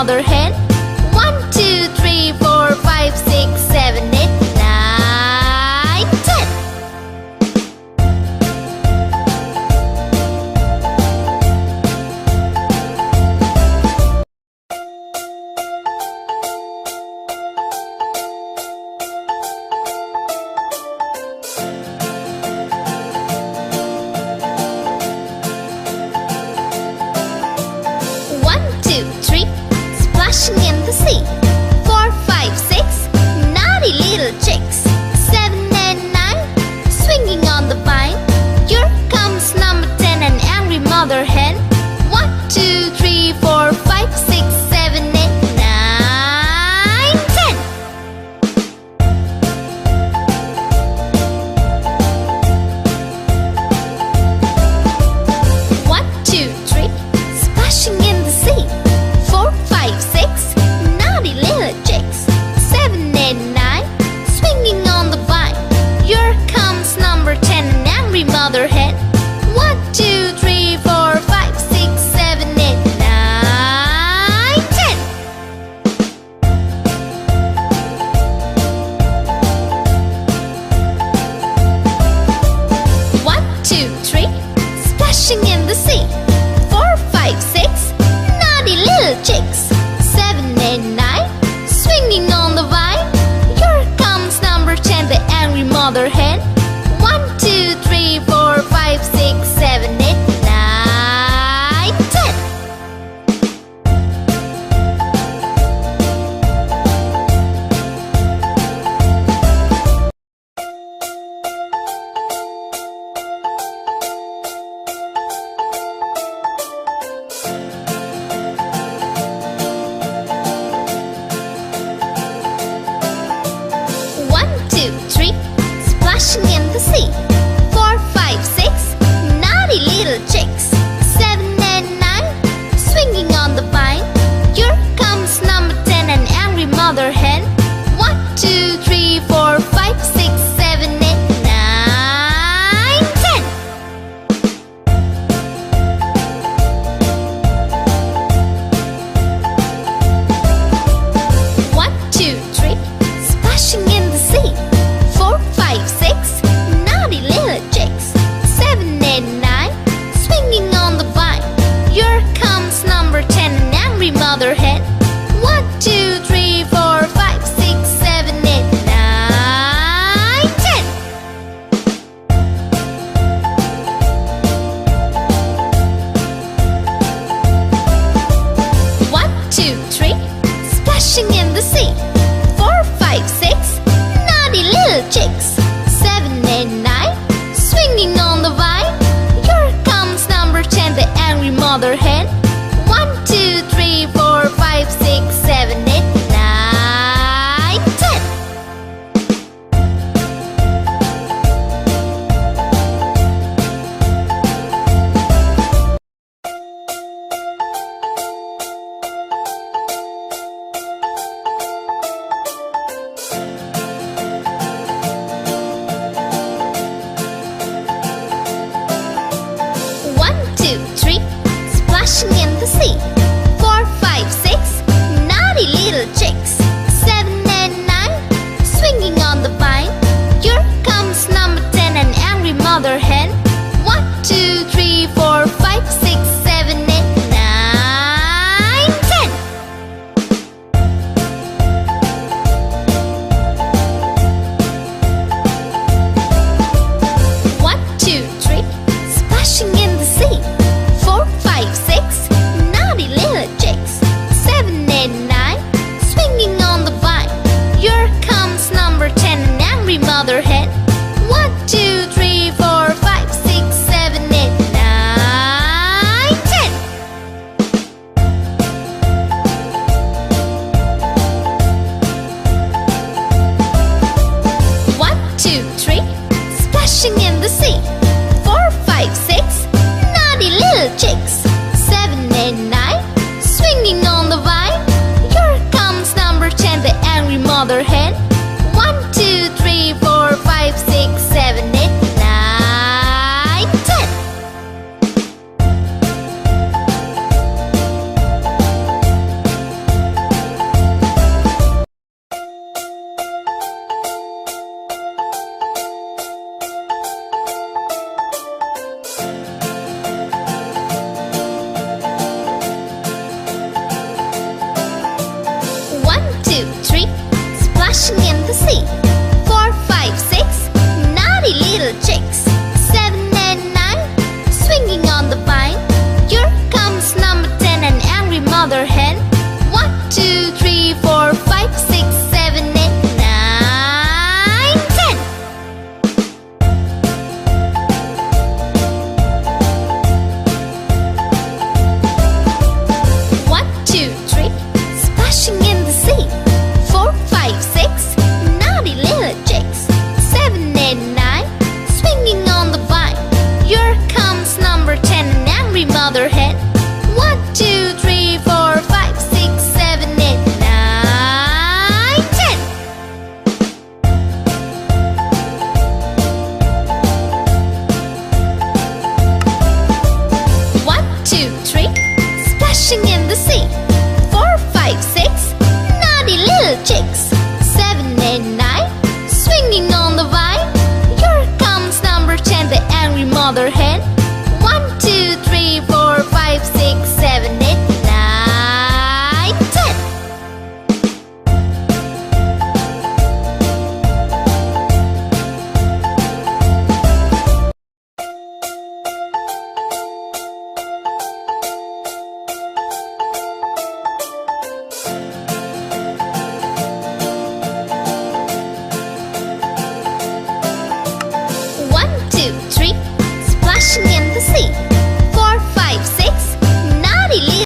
mother hen. 1, 2, 3, 4, 5, 6, 7, 8, 9, 10. Splashing in the sea. 4, 5, 6, naughty little chicks. 7 and 9, swinging on the vine. Here comes number 10, an angry mother hen. 1, 2, 3, 4, 5, 6, 7, 8, 9, 10. 1, 2, 3, splashing in the sea. 4, 5, 6, naughty little chicks. 7 and 9, swinging on the vine. Here comes number 10, an angry mother hen. 1, 2, 3, 4, 5, 6, 7, 8, 9, 10. 1, 2, 3, splashing in the sea. 4, 5, 6, naughty little chicks. 7 and 9, swinging on the vine. Here comes number 10, the angry mother hen. 1, 2, 3, 4, 5, 6, 7, 8, 9, 10. 1, 2, 3, splashing in the sea. 4, 5, 6, naughty little chicks. 7 and 9, swinging on the vine. Here comes number 10, an angry mother hen. 1, 2, 3, 4, 5, 6, 7, 8, 9, 10. 1, 2, 3, splashing in the sea. 4, 5, 6, naughty little chicks. 7 and 9, swinging on the vine. Here comes number 10, an angry mother hen. 1, 2, 3, 4, 5, 6, 7, 8, 9, 10. 1, 2, 3, splashing in the sea. 4, 5, 6, naughty little chicks. 7 and 9, swinging on the vine. Here comes number 10, the angry mother hen. 1, 2, 3, 4, 5, 6, 7, 8, 9, 10. 1, 2, 3, splashing in the sea. 4, 5, 6, naughty little chicks. 7 and 9, swinging on the vine. Here comes number 10, an angry mother hen. 1, 2, 3, 4, 5, 6, 7, 8, 9, 10. 1, 2, 3, splashing in the sea. 4, 5, 6, naughty little chicks. 7 and 9, swinging on the vine. Here comes number 10, an angry mother hen. 1, 2, 3, 4, 5, 6, 7, 8, 9, 10. 1, 2, 3, splashing in the sea. 4, 5, 6, naughty little chicks. 7 and 9, swinging on the vine. Here comes number 10, the angry mother hen. 1, 2, 3, 4, 5, 6, 7, 8, 9, 10. 1, 2, 3, splashing in the sea. 4, 5, 6, naughty little chicks. 7 and 9, swinging on the vine. Here comes number 10, an angry mother hen. 1, 2, 3, 4, 5, 6